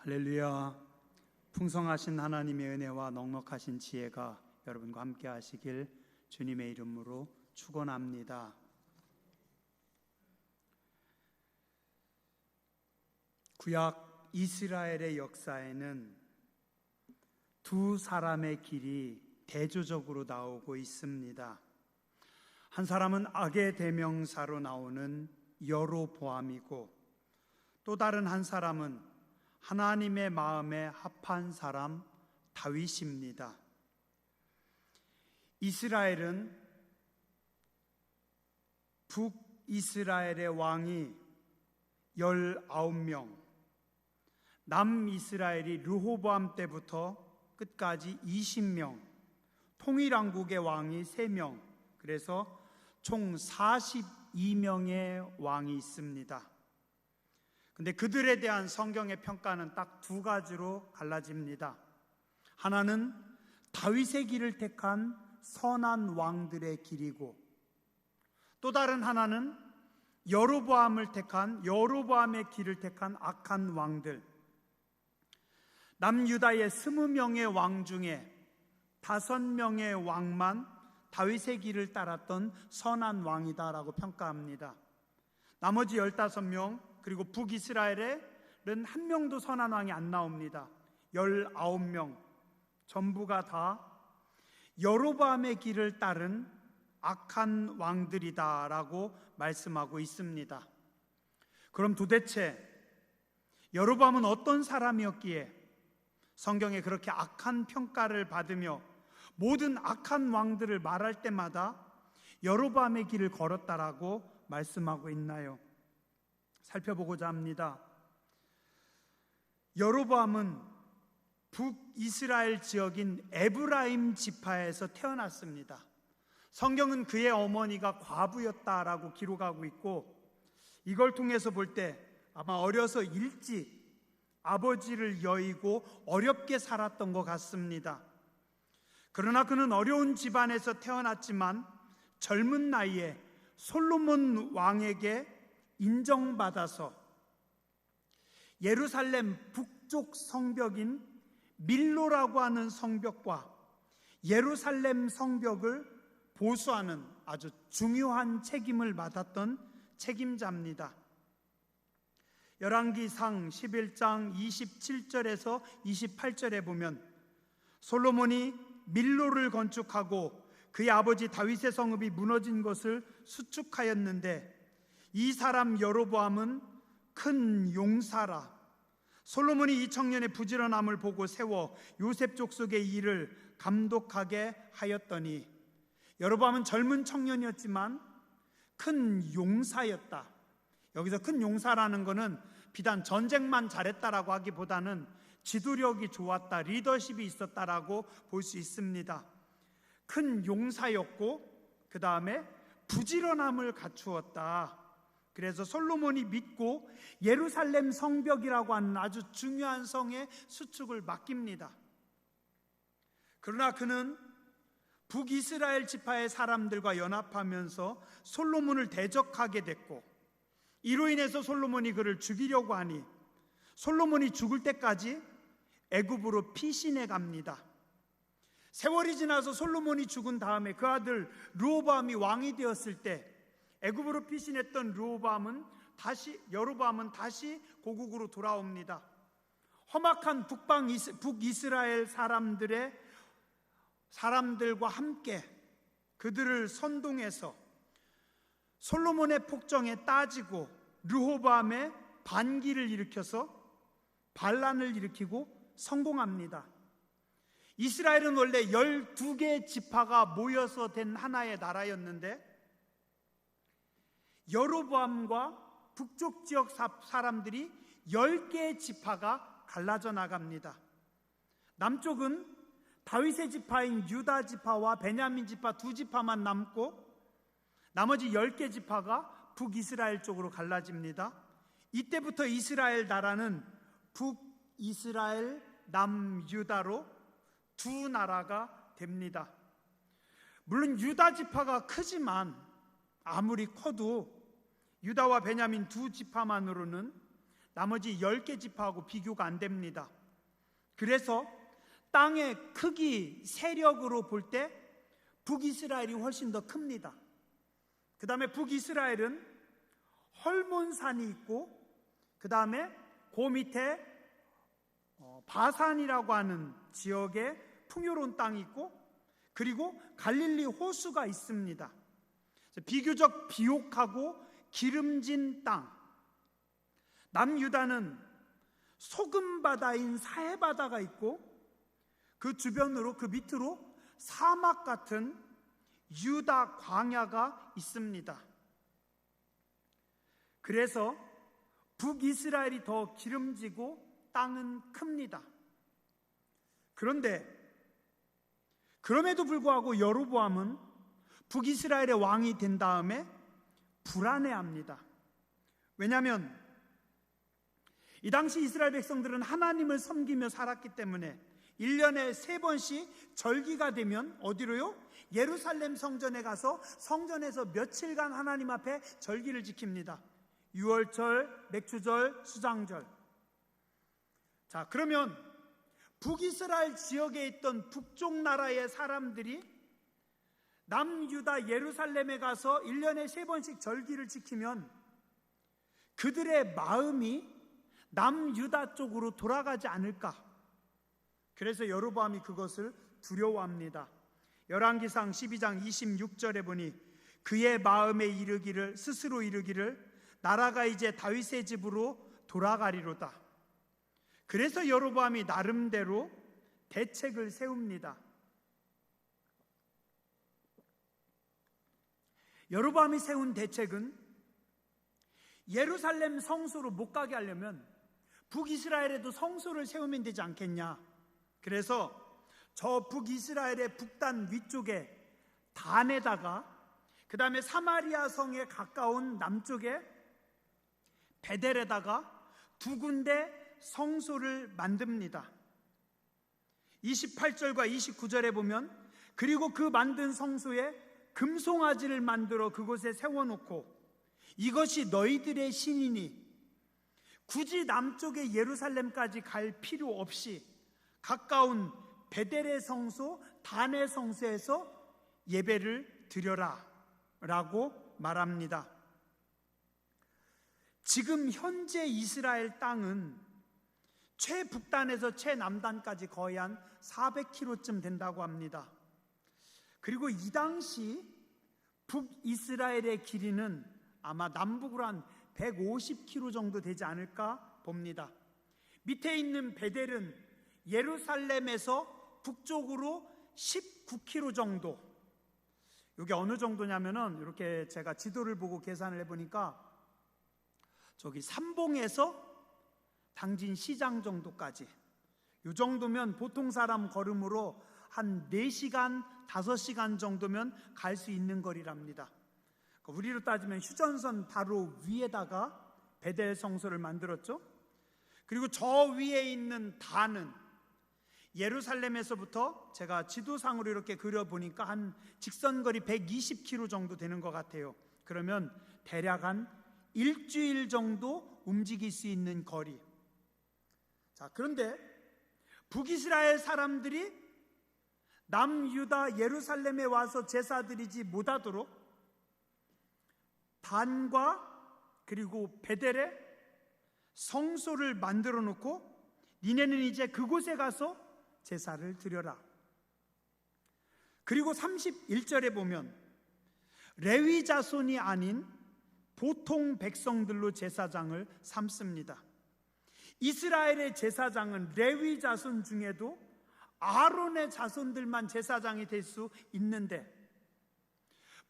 할렐루야. 풍성하신 하나님의 은혜와 넉넉하신 지혜가 여러분과 함께 하시길 주님의 이름으로 축원합니다. 구약 이스라엘의 역사에는 두 사람의 길이 대조적으로 나오고 있습니다. 한 사람은 악의 대명사로 나오는 여로보암이고, 또 다른 한 사람은 하나님의 마음에 합한 사람 다윗입니다. 이스라엘은 북이스라엘의 왕이 19명, 남이스라엘이 르호보암 때부터 끝까지 20명, 통일왕국의 왕이 3명, 그래서 총 42명의 왕이 있습니다. 근데 그들에 대한 성경의 평가는 딱 두 가지로 갈라집니다. 하나는 다윗의 길을 택한 선한 왕들의 길이고, 또 다른 하나는 여로보암의 길을 택한 악한 왕들. 남유다의 20명의 왕 중에 5명의 왕만 다윗의 길을 따랐던 선한 왕이다라고 평가합니다. 나머지 15명, 그리고 북이스라엘에는 한 명도 선한 왕이 안 나옵니다. 19명 전부가 다 여로보암의 길을 따른 악한 왕들이다라고 말씀하고 있습니다. 그럼 도대체 여로보암은 어떤 사람이었기에 성경에 그렇게 악한 평가를 받으며 모든 악한 왕들을 말할 때마다 여로보암의 길을 걸었다라고 말씀하고 있나요? 살펴보고자 합니다. 여로보암은 북이스라엘 지역인 에브라임 지파에서 태어났습니다. 성경은 그의 어머니가 과부였다라고 기록하고 있고, 이걸 통해서 볼 때 아마 어려서 일찍 아버지를 여의고 어렵게 살았던 것 같습니다. 그러나 그는 어려운 집안에서 태어났지만 젊은 나이에 솔로몬 왕에게 인정받아서 예루살렘 북쪽 성벽인 밀로라고 하는 성벽과 예루살렘 성벽을 보수하는 아주 중요한 책임을 맡았던 책임자입니다. 열왕기상 11장 27절에서 28절에 보면 솔로몬이 밀로를 건축하고 그의 아버지 다윗의 성읍이 무너진 것을 수축하였는데, 이 사람 여로보암은 큰 용사라. 솔로몬이 이 청년의 부지런함을 보고 세워 요셉 족속의 일을 감독하게 하였더니, 여로보암은 젊은 청년이었지만 큰 용사였다. 여기서 큰 용사라는 것은 비단 전쟁만 잘했다라고 하기보다는 지도력이 좋았다, 리더십이 있었다라고 볼 수 있습니다. 큰 용사였고, 그 다음에 부지런함을 갖추었다. 그래서 솔로몬이 믿고 예루살렘 성벽이라고 하는 아주 중요한 성의 수축을 맡깁니다. 그러나 그는 북이스라엘 지파의 사람들과 연합하면서 솔로몬을 대적하게 됐고, 이로 인해서 솔로몬이 그를 죽이려고 하니 솔로몬이 죽을 때까지 애굽으로 피신해 갑니다. 세월이 지나서 솔로몬이 죽은 다음에 그 아들 르호보암이 왕이 되었을 때 애굽으로 피신했던 여로보암은 다시 고국으로 돌아옵니다. 험악한 북이스라엘 사람들과 함께 그들을 선동해서 솔로몬의 폭정에 따지고 르호보암의 반기를 일으켜서 반란을 일으키고 성공합니다. 이스라엘은 원래 12개의 지파가 모여서 된 하나의 나라였는데, 여로보암과 북쪽 지역 사람들이 10개의 지파가 갈라져 나갑니다. 남쪽은 다윗의 지파인 유다 지파와 베냐민 지파 2지파만 남고, 나머지 10개 지파가 북이스라엘 쪽으로 갈라집니다. 이때부터 이스라엘 나라는 북이스라엘, 남유다로 두 나라가 됩니다. 물론 유다 지파가 크지만 아무리 커도 유다와 베냐민 2지파만으로는 나머지 10개 지파하고 비교가 안 됩니다. 그래서 땅의 크기, 세력으로 볼 때 북이스라엘이 훨씬 더 큽니다. 그 다음에 북이스라엘은 헐몬산이 있고, 그 다음에 그 밑에 바산이라고 하는 지역에 풍요로운 땅이 있고, 그리고 갈릴리 호수가 있습니다. 비교적 비옥하고 기름진 땅. 남유다는 소금바다인 사해바다가 있고, 그 주변으로, 그 밑으로 사막 같은 유다 광야가 있습니다. 그래서 북이스라엘이 더 기름지고 땅은 큽니다. 그런데 그럼에도 불구하고 여로보암은 북이스라엘의 왕이 된 다음에 불안해합니다. 왜냐하면 이 당시 이스라엘 백성들은 하나님을 섬기며 살았기 때문에 1년에 3번씩 절기가 되면 어디로요? 예루살렘 성전에 가서 성전에서 며칠간 하나님 앞에 절기를 지킵니다. 유월절, 맥주절, 수장절. 자, 그러면 북이스라엘 지역에 있던 북쪽 나라의 사람들이 남유다 예루살렘에 가서 1년에 3번씩 절기를 지키면 그들의 마음이 남유다 쪽으로 돌아가지 않을까? 그래서 여로보암이 그것을 두려워합니다. 열왕기상 12장 26절에 보니 그의 마음에 이르기를, 스스로 이르기를 나라가 이제 다윗의 집으로 돌아가리로다. 그래서 여로보암이 나름대로 대책을 세웁니다. 여로보암이 세운 대책은 예루살렘 성소로 못 가게 하려면 북이스라엘에도 성소를 세우면 되지 않겠냐. 그래서 저 북이스라엘의 북단 위쪽에 단에다가, 그 다음에 사마리아 성에 가까운 남쪽에 베델에다가 2군데 성소를 만듭니다. 28절과 29절에 보면 그리고 그 만든 성소에 금송아지를 만들어 그곳에 세워놓고 이것이 너희들의 신이니 굳이 남쪽의 예루살렘까지 갈 필요 없이 가까운 베델의 성소, 단의 성소에서 예배를 드려라 라고 말합니다. 지금 현재 이스라엘 땅은 최북단에서 최남단까지 거의 한 400km쯤 된다고 합니다. 그리고 이 당시 북이스라엘의 길이는 아마 남북으로 한 150km 정도 되지 않을까 봅니다. 밑에 있는 베델은 예루살렘에서 북쪽으로 19km 정도. 이게 어느 정도냐면은 이렇게 제가 지도를 보고 계산을 해보니까 저기 삼봉에서 당진 시장 정도까지, 이 정도면 보통 사람 걸음으로 한 4시간, 5시간 정도면 갈 수 있는 거리랍니다. 우리로 따지면 휴전선 바로 위에다가 베델 성소를 만들었죠. 그리고 저 위에 있는 단은 예루살렘에서부터 제가 지도상으로 이렇게 그려보니까 한 직선거리 120km 정도 되는 것 같아요. 그러면 대략 한 일주일 정도 움직일 수 있는 거리. 자, 그런데 북이스라엘 사람들이 남유다 예루살렘에 와서 제사 드리지 못하도록 단과 그리고 베델에 성소를 만들어 놓고 니네는 이제 그곳에 가서 제사를 드려라. 그리고 31절에 보면 레위 자손이 아닌 보통 백성들로 제사장을 삼습니다. 이스라엘의 제사장은 레위 자손 중에도 아론의 자손들만 제사장이 될 수 있는데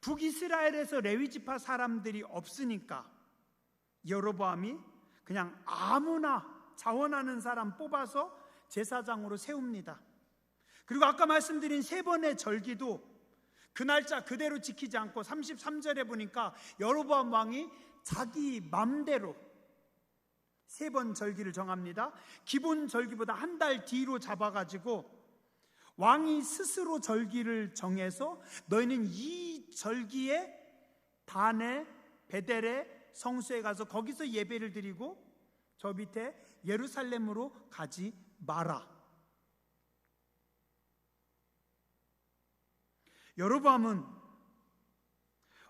북이스라엘에서 레위 지파 사람들이 없으니까 여로보암이 그냥 아무나 자원하는 사람 뽑아서 제사장으로 세웁니다. 그리고 아까 말씀드린 3번의 절기도 그 날짜 그대로 지키지 않고 33절에 보니까 여로보암 왕이 자기 맘대로 3번 절기를 정합니다. 기본 절기보다 한 달 뒤로 잡아가지고 왕이 스스로 절기를 정해서 너희는 이 절기에 단에 베델에 성소에 가서 거기서 예배를 드리고 저 밑에 예루살렘으로 가지 마라. 여로보암은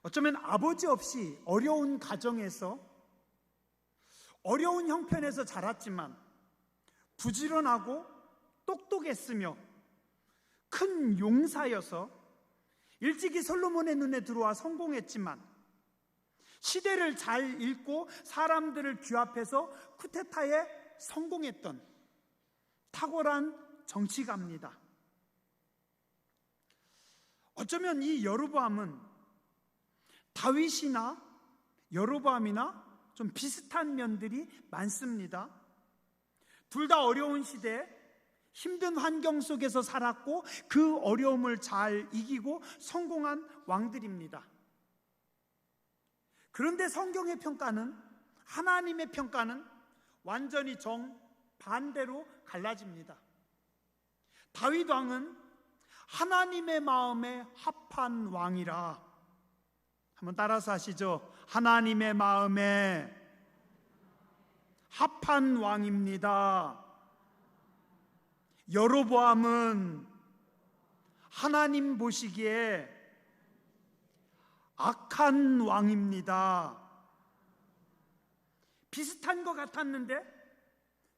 어쩌면 아버지 없이 어려운 가정에서 어려운 형편에서 자랐지만 부지런하고 똑똑했으며 큰 용사여서 일찍이 솔로몬의 눈에 들어와 성공했지만 시대를 잘 읽고 사람들을 규합해서 쿠데타에 성공했던 탁월한 정치가입니다. 어쩌면 이 여로보암은 다윗이나 여로보암이나 좀 비슷한 면들이 많습니다. 둘 다 어려운 시대에 힘든 환경 속에서 살았고 그 어려움을 잘 이기고 성공한 왕들입니다. 그런데 성경의 평가는, 하나님의 평가는 완전히 정반대로 갈라집니다. 다윗 왕은 하나님의 마음에 합한 왕이라. 한번 따라서 하시죠. 하나님의 마음에 합한 왕입니다. 여로보암은 하나님 보시기에 악한 왕입니다. 비슷한 것 같았는데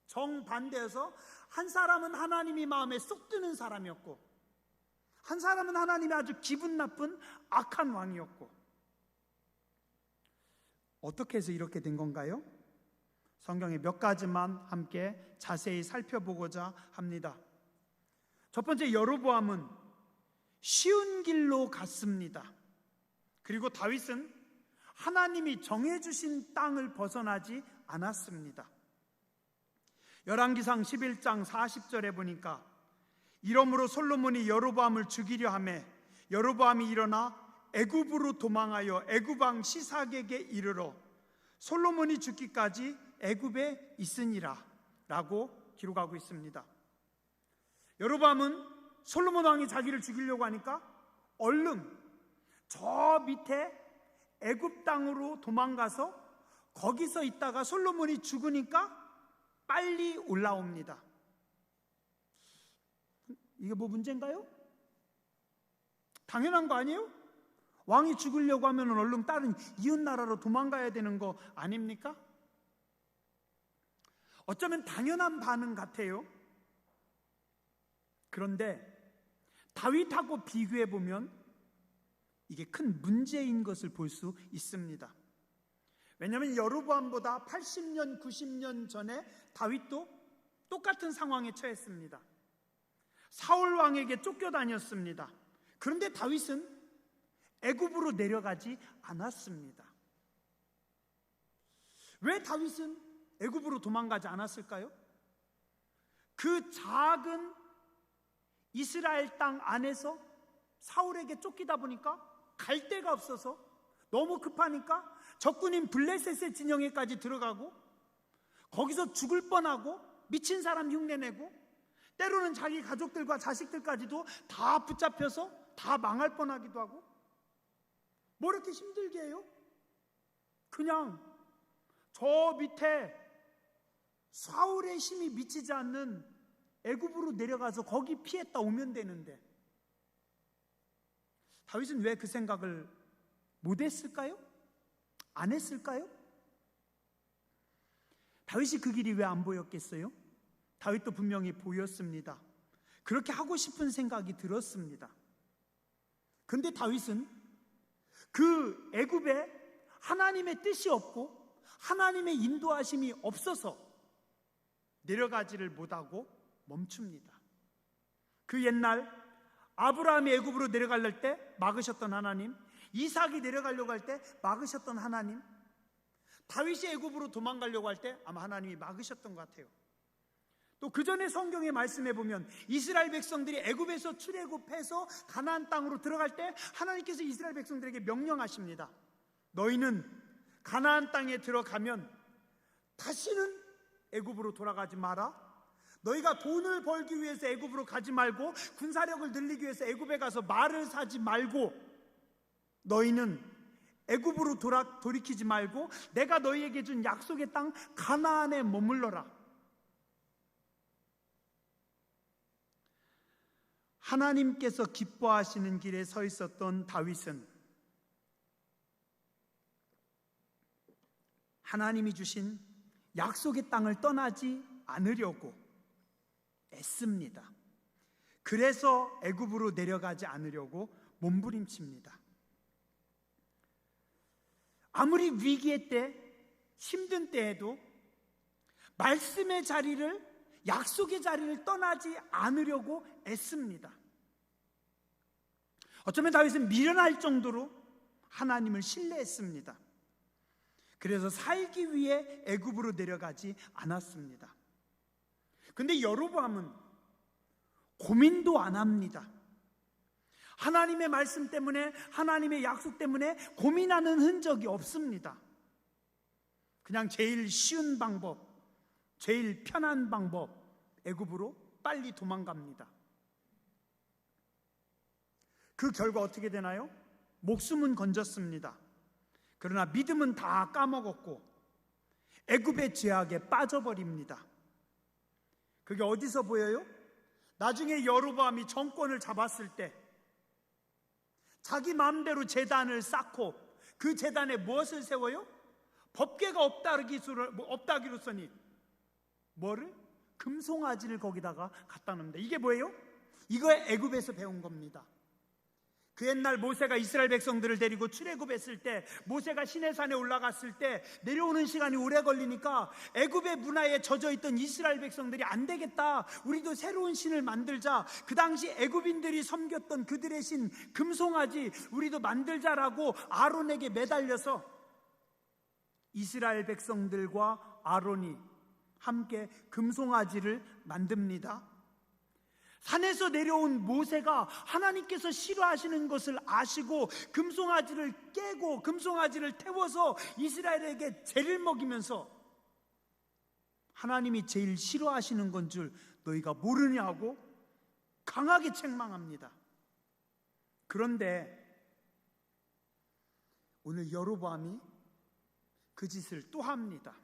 정반대여서 한 사람은 하나님이 마음에 쏙 드는 사람이었고 한 사람은 하나님이 아주 기분 나쁜 악한 왕이었고, 어떻게 해서 이렇게 된 건가요? 성경의 몇 가지만 함께 자세히 살펴보고자 합니다. 첫 번째, 여로보암은 쉬운 길로 갔습니다. 그리고 다윗은 하나님이 정해주신 땅을 벗어나지 않았습니다. 열왕기상 11장 40절에 보니까 이러므로 솔로몬이 여로보암을 죽이려 하매 여로보암이 일어나 애굽으로 도망하여 애굽 왕 시삭에게 이르러 솔로몬이 죽기까지 애굽에 있으니라 라고 기록하고 있습니다. 여로보암은 솔로몬 왕이 자기를 죽이려고 하니까 얼른 저 밑에 애굽 땅으로 도망가서 거기서 있다가 솔로몬이 죽으니까 빨리 올라옵니다. 이게 뭐 문제인가요? 당연한 거 아니에요? 왕이 죽으려고 하면 얼른 다른 이웃 나라로 도망가야 되는 거 아닙니까? 어쩌면 당연한 반응 같아요. 그런데 다윗하고 비교해 보면 이게 큰 문제인 것을 볼 수 있습니다. 왜냐하면 여로보암보다 80년, 90년 전에 다윗도 똑같은 상황에 처했습니다. 사울 왕에게 쫓겨다녔습니다. 그런데 다윗은 애굽으로 내려가지 않았습니다. 왜 다윗은 애굽으로 도망가지 않았을까요? 그 작은 이스라엘 땅 안에서 사울에게 쫓기다 보니까 갈 데가 없어서 너무 급하니까 적군인 블레셋의 진영에까지 들어가고 거기서 죽을 뻔하고 미친 사람 흉내내고 때로는 자기 가족들과 자식들까지도 다 붙잡혀서 다 망할 뻔하기도 하고. 뭐 이렇게 힘들게 해요? 그냥 저 밑에 사울의 힘이 미치지 않는 애굽으로 내려가서 거기 피했다 오면 되는데 다윗은 왜 그 생각을 못했을까요? 안 했을까요? 다윗이 그 길이 왜 안 보였겠어요? 다윗도 분명히 보였습니다. 그렇게 하고 싶은 생각이 들었습니다. 그런데 다윗은 그 애굽에 하나님의 뜻이 없고 하나님의 인도하심이 없어서 내려가지를 못하고 멈춥니다. 그 옛날 아브라함이 애굽으로 내려갈 때 막으셨던 하나님, 이삭이 내려가려고 할 때 막으셨던 하나님, 다윗이 애굽으로 도망가려고 할 때 아마 하나님이 막으셨던 것 같아요. 또 그 전에 성경에 말씀해 보면 이스라엘 백성들이 애굽에서 출애굽해서 가나안 땅으로 들어갈 때 하나님께서 이스라엘 백성들에게 명령하십니다. 너희는 가나안 땅에 들어가면 다시는 애굽으로 돌아가지 마라. 너희가 돈을 벌기 위해서 애굽으로 가지 말고 군사력을 늘리기 위해서 애굽에 가서 말을 사지 말고 너희는 애굽으로 돌이키지 말고 내가 너희에게 준 약속의 땅 가나안에 머물러라. 하나님께서 기뻐하시는 길에 서 있었던 다윗은 하나님이 주신 약속의 땅을 떠나지 않으려고 애씁니다. 그래서 애굽으로 내려가지 않으려고 몸부림칩니다. 아무리 위기의 때, 힘든 때에도 말씀의 자리를, 약속의 자리를 떠나지 않으려고 애씁니다. 어쩌면 다윗은 미련할 정도로 하나님을 신뢰했습니다. 그래서 살기 위해 애굽으로 내려가지 않았습니다. 그런데 여로보암은 고민도 안 합니다. 하나님의 말씀 때문에, 하나님의 약속 때문에 고민하는 흔적이 없습니다. 그냥 제일 쉬운 방법, 제일 편한 방법, 애굽으로 빨리 도망갑니다. 그 결과 어떻게 되나요? 목숨은 건졌습니다. 그러나 믿음은 다 까먹었고 애굽의 죄악에 빠져버립니다. 그게 어디서 보여요? 나중에 여로보암이 정권을 잡았을 때 자기 마음대로 제단을 쌓고 그 제단에 무엇을 세워요? 법궤가 없다기로서니 뭐를? 금송아지를 거기다가 갖다 놓습니다. 이게 뭐예요? 이거 애굽에서 배운 겁니다. 그 옛날 모세가 이스라엘 백성들을 데리고 출애굽했을 때, 모세가 시내산에 올라갔을 때 내려오는 시간이 오래 걸리니까 애굽의 문화에 젖어있던 이스라엘 백성들이 안 되겠다, 우리도 새로운 신을 만들자. 그 당시 애굽인들이 섬겼던 그들의 신 금송아지 우리도 만들자라고 아론에게 매달려서 이스라엘 백성들과 아론이 함께 금송아지를 만듭니다. 산에서 내려온 모세가 하나님께서 싫어하시는 것을 아시고 금송아지를 깨고 금송아지를 태워서 이스라엘에게 죄를 먹이면서 하나님이 제일 싫어하시는 건 줄 너희가 모르냐고 강하게 책망합니다. 그런데 오늘 여로보암이 그 짓을 또 합니다.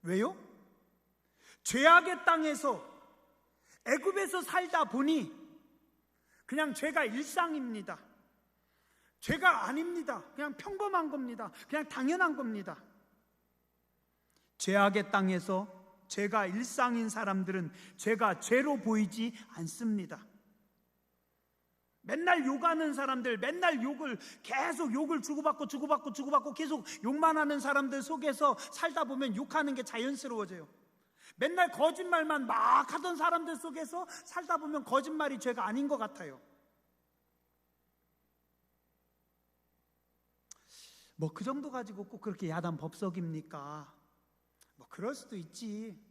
왜요? 죄악의 땅에서, 애굽에서 살다 보니 그냥 죄가 일상입니다. 죄가 아닙니다. 그냥 평범한 겁니다. 그냥 당연한 겁니다. 죄악의 땅에서 죄가 일상인 사람들은 죄가 죄로 보이지 않습니다. 맨날 욕하는 사람들, 맨날 계속 욕을 주고받고 계속 욕만 하는 사람들 속에서 살다 보면 욕하는 게 자연스러워져요. 맨날 거짓말만 막 하던 사람들 속에서 살다 보면 거짓말이 죄가 아닌 것 같아요. 뭐 그 정도 가지고 꼭 그렇게 야단 법석입니까? 뭐 그럴 수도 있지.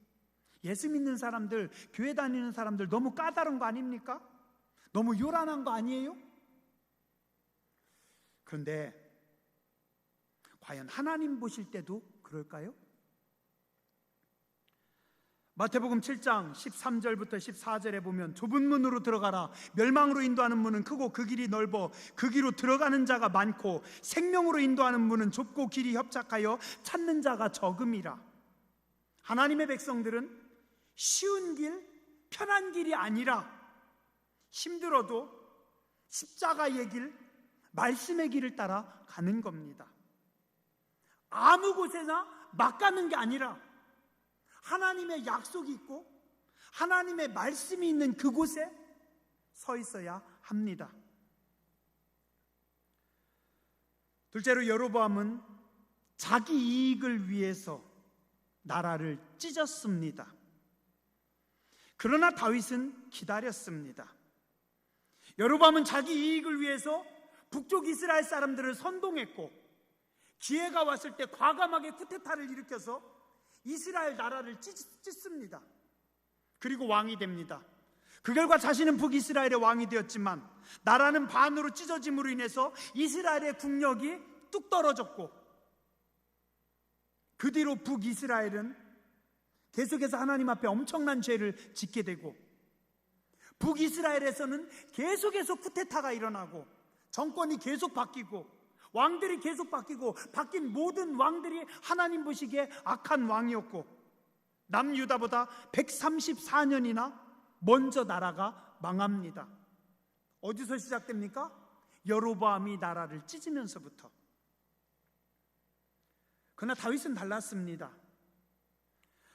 예수 믿는 사람들, 교회 다니는 사람들 너무 까다로운 거 아닙니까? 너무 요란한 거 아니에요? 그런데 과연 하나님 보실 때도 그럴까요? 마태복음 7장 13절부터 14절에 보면 좁은 문으로 들어가라. 멸망으로 인도하는 문은 크고 그 길이 넓어 그 길로 들어가는 자가 많고 생명으로 인도하는 문은 좁고 길이 협착하여 찾는 자가 적음이라. 하나님의 백성들은 쉬운 길, 편한 길이 아니라 힘들어도 십자가의 길, 말씀의 길을 따라 가는 겁니다. 아무 곳에나 막 가는 게 아니라 하나님의 약속이 있고 하나님의 말씀이 있는 그곳에 서 있어야 합니다. 둘째로 여로보암은 자기 이익을 위해서 나라를 찢었습니다. 그러나 다윗은 기다렸습니다. 여로보암은 자기 이익을 위해서 북쪽 이스라엘 사람들을 선동했고 기회가 왔을 때 과감하게 쿠데타를 일으켜서 이스라엘 나라를 찢습니다. 그리고 왕이 됩니다. 그 결과 자신은 북이스라엘의 왕이 되었지만 나라는 반으로 찢어짐으로 인해서 이스라엘의 국력이 뚝 떨어졌고 그 뒤로 북이스라엘은 계속해서 하나님 앞에 엄청난 죄를 짓게 되고 북이스라엘에서는 계속해서 쿠데타가 일어나고 정권이 계속 바뀌고 왕들이 계속 바뀌고 바뀐 모든 왕들이 하나님 보시기에 악한 왕이었고 남유다보다 134년이나 먼저 나라가 망합니다. 어디서 시작됩니까? 여로보암이 나라를 찢으면서부터. 그러나 다윗은 달랐습니다.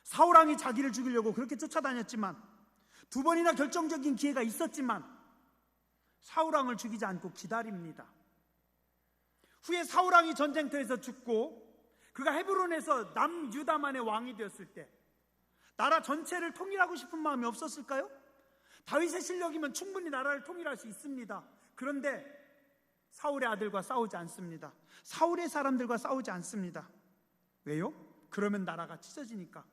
사울왕이 자기를 죽이려고 그렇게 쫓아다녔지만, 두 번이나 결정적인 기회가 있었지만 사울왕을 죽이지 않고 기다립니다. 후에 사울왕이 전쟁터에서 죽고 그가 헤브론에서 남유다만의 왕이 되었을 때 나라 전체를 통일하고 싶은 마음이 없었을까요? 다윗의 실력이면 충분히 나라를 통일할 수 있습니다. 그런데 사울의 아들과 싸우지 않습니다. 사울의 사람들과 싸우지 않습니다. 왜요? 그러면 나라가 찢어지니까.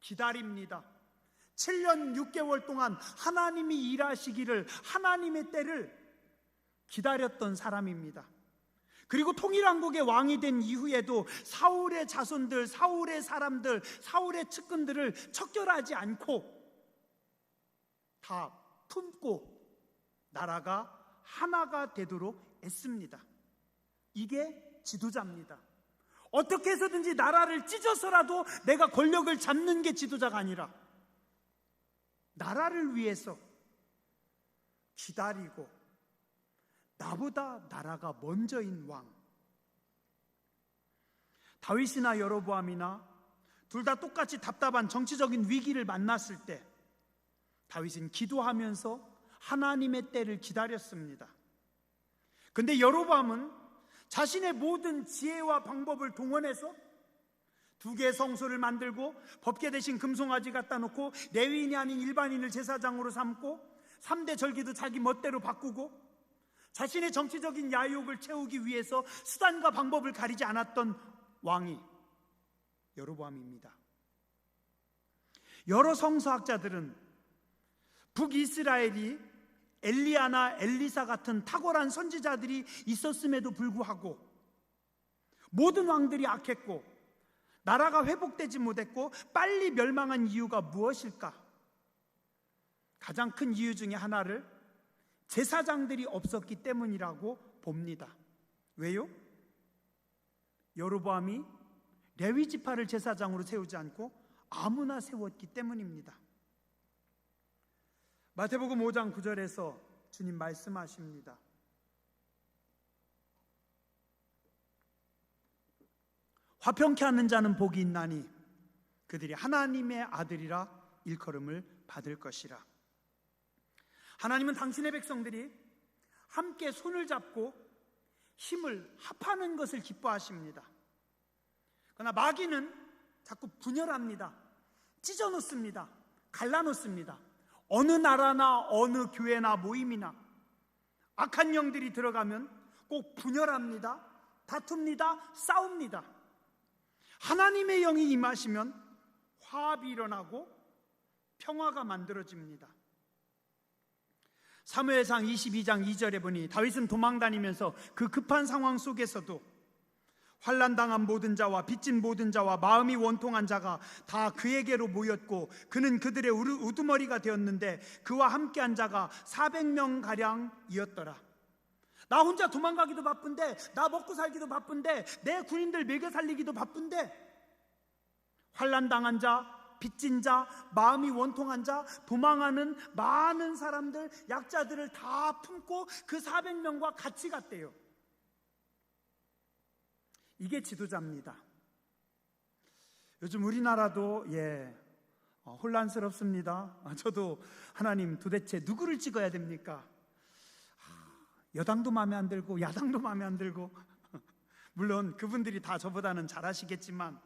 기다립니다. 7년 6개월 동안 하나님이 일하시기를, 하나님의 때를 기다렸던 사람입니다. 그리고 통일왕국의 왕이 된 이후에도 사울의 자손들, 사울의 사람들, 사울의 측근들을 척결하지 않고 다 품고 나라가 하나가 되도록 애씁니다. 이게 지도자입니다. 어떻게 해서든지 나라를 찢어서라도 내가 권력을 잡는 게 지도자가 아니라 나라를 위해서 기다리고 나보다 나라가 먼저인 왕. 다윗이나 여로보암이나 둘 다 똑같이 답답한 정치적인 위기를 만났을 때 다윗은 기도하면서 하나님의 때를 기다렸습니다. 근데 여로보암은 자신의 모든 지혜와 방법을 동원해서 2개의 성소를 만들고 법궤 대신 금송아지 갖다 놓고 레위인이 아닌 일반인을 제사장으로 삼고 3대 절기도 자기 멋대로 바꾸고 자신의 정치적인 야욕을 채우기 위해서 수단과 방법을 가리지 않았던 왕이 여로보암입니다. 여러 성서학자들은 북이스라엘이 엘리야나 엘리사 같은 탁월한 선지자들이 있었음에도 불구하고 모든 왕들이 악했고 나라가 회복되지 못했고 빨리 멸망한 이유가 무엇일까? 가장 큰 이유 중에 하나를 제사장들이 없었기 때문이라고 봅니다. 왜요? 여로보암이 레위 지파를 제사장으로 세우지 않고 아무나 세웠기 때문입니다. 마태복음 5장 9절에서 주님 말씀하십니다. 화평케 하는 자는 복이 있나니 그들이 하나님의 아들이라 일컬음을 받을 것이라. 하나님은 당신의 백성들이 함께 손을 잡고 힘을 합하는 것을 기뻐하십니다. 그러나 마귀는 자꾸 분열합니다. 찢어놓습니다. 갈라놓습니다. 어느 나라나 어느 교회나 모임이나 악한 영들이 들어가면 꼭 분열합니다. 다툽니다. 싸웁니다. 하나님의 영이 임하시면 화합이 일어나고 평화가 만들어집니다. 사무엘상 22장 2절에 보니 다윗은 도망다니면서 그 급한 상황 속에서도 환난당한 모든 자와 빚진 모든 자와 마음이 원통한 자가 다 그에게로 모였고 그는 그들의 우두머리가 되었는데 그와 함께한 자가 400명가량이었더라. 나 혼자 도망가기도 바쁜데, 나 먹고 살기도 바쁜데, 내 군인들 먹여 살리기도 바쁜데 환난당한 자, 빚진 자, 마음이 원통한 자, 도망하는 많은 사람들, 약자들을 다 품고 그 400명과 같이 갔대요. 이게 지도자입니다. 요즘 우리나라도 혼란스럽습니다. 저도 하나님 도대체 누구를 찍어야 됩니까? 여당도 마음에 안 들고 야당도 마음에 안 들고 물론 그분들이 다 저보다는 잘하시겠지만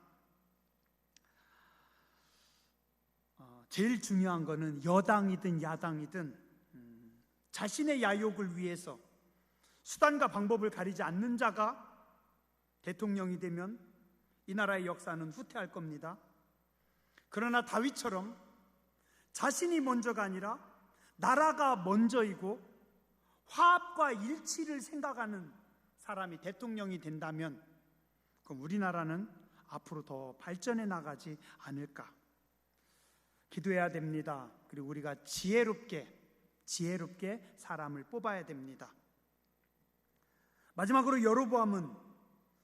제일 중요한 거는 여당이든 야당이든 자신의 야욕을 위해서 수단과 방법을 가리지 않는 자가 대통령이 되면 이 나라의 역사는 후퇴할 겁니다. 그러나 다윗처럼 자신이 먼저가 아니라 나라가 먼저이고 화합과 일치를 생각하는 사람이 대통령이 된다면 그럼 우리나라는 앞으로 더 발전해 나가지 않을까? 기도해야 됩니다. 그리고 우리가 지혜롭게 사람을 뽑아야 됩니다. 마지막으로 여로보암은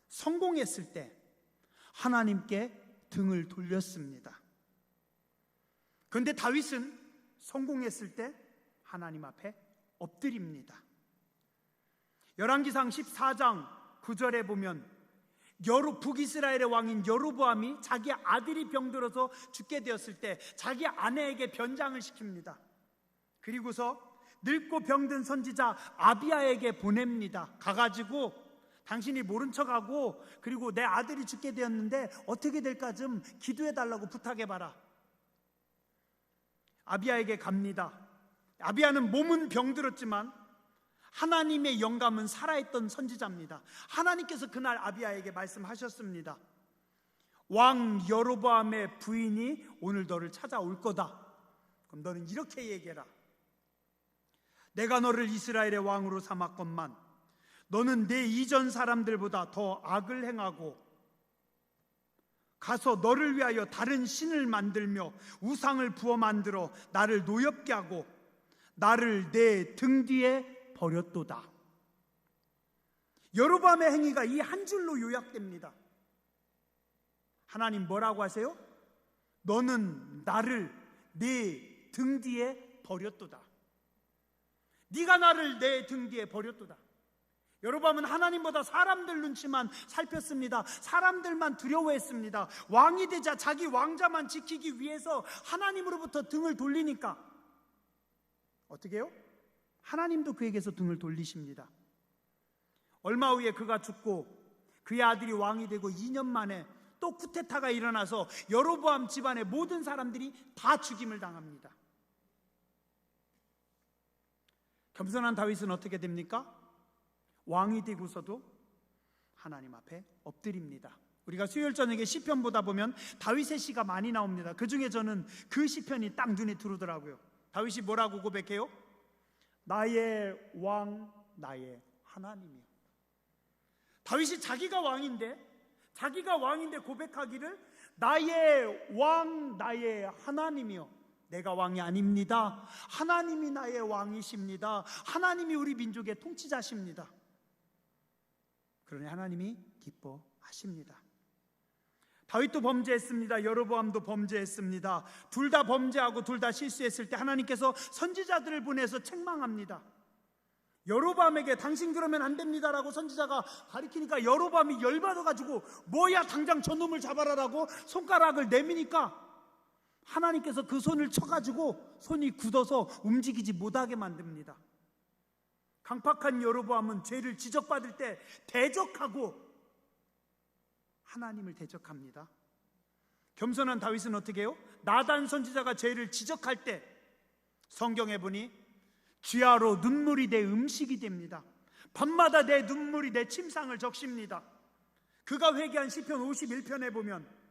성공했을 때 하나님께 등을 돌렸습니다. 그런데 다윗은 성공했을 때 하나님 앞에 엎드립니다. 열왕기상 14장 9절에 보면 북이스라엘의 왕인 여로보암이 자기 아들이 병들어서 죽게 되었을 때 자기 아내에게 변장을 시킵니다. 그리고서 늙고 병든 선지자 아비야에게 보냅니다. 가가지고 당신이 모른 척하고 그리고 내 아들이 죽게 되었는데 어떻게 될까 좀 기도해달라고 부탁해봐라. 아비야에게 갑니다. 아비야는 몸은 병들었지만 하나님의 영감은 살아있던 선지자입니다. 하나님께서 그날 아비야에게 말씀하셨습니다. 왕 여로보암의 부인이 오늘 너를 찾아올 거다. 그럼 너는 이렇게 얘기해라. 내가 너를 이스라엘의 왕으로 삼았건만 너는 내 이전 사람들보다 더 악을 행하고 가서 너를 위하여 다른 신을 만들며 우상을 부어 만들어 나를 노엽게 하고 나를 내 등 뒤에 버렸도다. 여로보암의 행위가 이 한 줄로 요약됩니다. 하나님 뭐라고 하세요? 너는 나를 내 등 뒤에 버렸도다. 네가 나를 내 등 뒤에 버렸도다. 여로보암은 하나님보다 사람들 눈치만 살폈습니다. 사람들만 두려워했습니다. 왕이 되자 자기 왕자만 지키기 위해서 하나님으로부터 등을 돌리니까 어떻게 해요? 하나님도 그에게서 등을 돌리십니다. 얼마 후에 그가 죽고 그의 아들이 왕이 되고 2년 만에 또 쿠데타가 일어나서 여로보암 집안의 모든 사람들이 다 죽임을 당합니다. 겸손한 다윗은 어떻게 됩니까? 왕이 되고서도 하나님 앞에 엎드립니다. 우리가 수요일 저녁에 시편 보다 보면 다윗의 시가 많이 나옵니다. 그 중에 저는 그 시편이 딱 눈에 들어오더라고요. 다윗이 뭐라고 고백해요? 나의 왕, 나의 하나님이요. 다윗이 자기가 왕인데 고백하기를 나의 왕, 나의 하나님이요. 내가 왕이 아닙니다. 하나님이 나의 왕이십니다. 하나님이 우리 민족의 통치자십니다. 그러니 하나님이 기뻐하십니다. 다윗도 범죄했습니다. 여로보암도 범죄했습니다. 둘 다 범죄하고 둘 다 실수했을 때 하나님께서 선지자들을 보내서 책망합니다. 여로보암에게 당신 그러면 안 됩니다라고 선지자가 가리키니까 여로보암이 열받아가지고 뭐야 당장 저놈을 잡아라라고 손가락을 내미니까 하나님께서 그 손을 쳐가지고 손이 굳어서 움직이지 못하게 만듭니다. 강팍한 여로보암은 죄를 지적받을 때 대적하고 하나님을 대적합니다. 겸손한 다윗은 어떻게 해요? 나단 선지자가 죄를 지적할 때 성경에 보니 쥐하로 눈물이 내 음식이 됩니다. 밤마다 내 눈물이 내 침상을 적십니다. 그가 회개한 시편 51편에 보면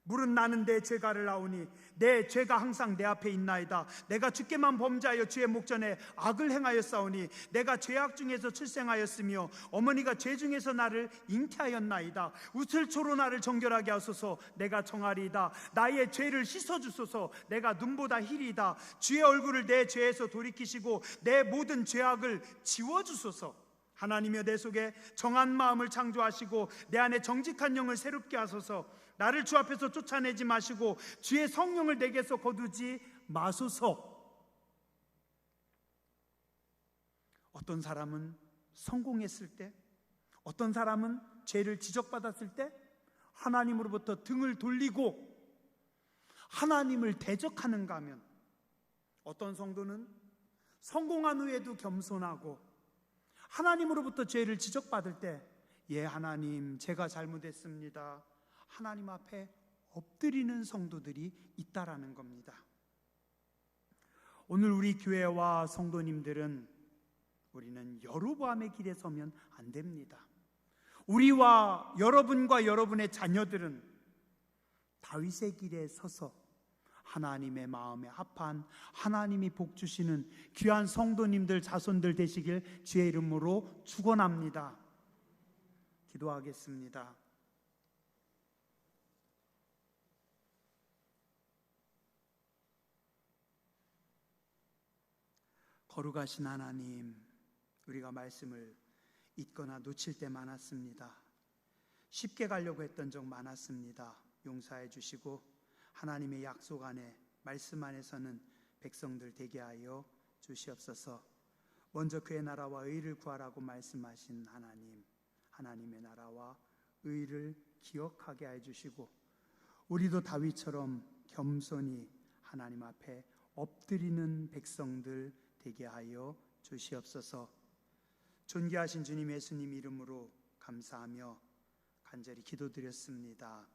물은 나는 내 죄가를 아오니 내 죄가 항상 내 앞에 있나이다. 내가 주께만 범죄하여 주의 목전에 악을 행하였사오니 내가 죄악 중에서 출생하였으며 어머니가 죄 중에서 나를 잉태하였나이다. 우슬초로 나를 정결하게 하소서. 내가 정하리이다. 나의 죄를 씻어주소서. 내가 눈보다 희리이다. 주의 얼굴을 내 죄에서 돌이키시고 내 모든 죄악을 지워주소서. 하나님이여 내 속에 정한 마음을 창조하시고 내 안에 정직한 영을 새롭게 하소서. 나를 주 앞에서 쫓아내지 마시고 주의 성령을 내게서 거두지 마소서. 어떤 사람은 성공했을 때, 어떤 사람은 죄를 지적받았을 때 하나님으로부터 등을 돌리고 하나님을 대적하는가 하면 어떤 성도는 성공한 후에도 겸손하고 하나님으로부터 죄를 지적받을 때 예 하나님 제가 잘못했습니다. 하나님 앞에 엎드리는 성도들이 있다라는 겁니다. 오늘 우리 교회와 성도님들은 우리는 여로보암의 길에 서면 안 됩니다. 우리와 여러분과 여러분의 자녀들은 다윗의 길에 서서 하나님의 마음에 합한 하나님이 복 주시는 귀한 성도님들 자손들 되시길 주의 이름으로 축원합니다. 기도하겠습니다. 거룩하신 하나님, 우리가 말씀을 잊거나 놓칠 때 많았습니다. 쉽게 가려고 했던 적 많았습니다. 용서해 주시고 하나님의 약속 안에, 말씀 안에서는 백성들 되게 하여 주시옵소서. 먼저 그의 나라와 의를 구하라고 말씀하신 하나님, 하나님의 나라와 의를 기억하게 해주시고 우리도 다윗처럼 겸손히 하나님 앞에 엎드리는 백성들 되게 하여 주시옵소서. 존귀하신 주님 예수님 이름으로 감사하며 간절히 기도드렸습니다.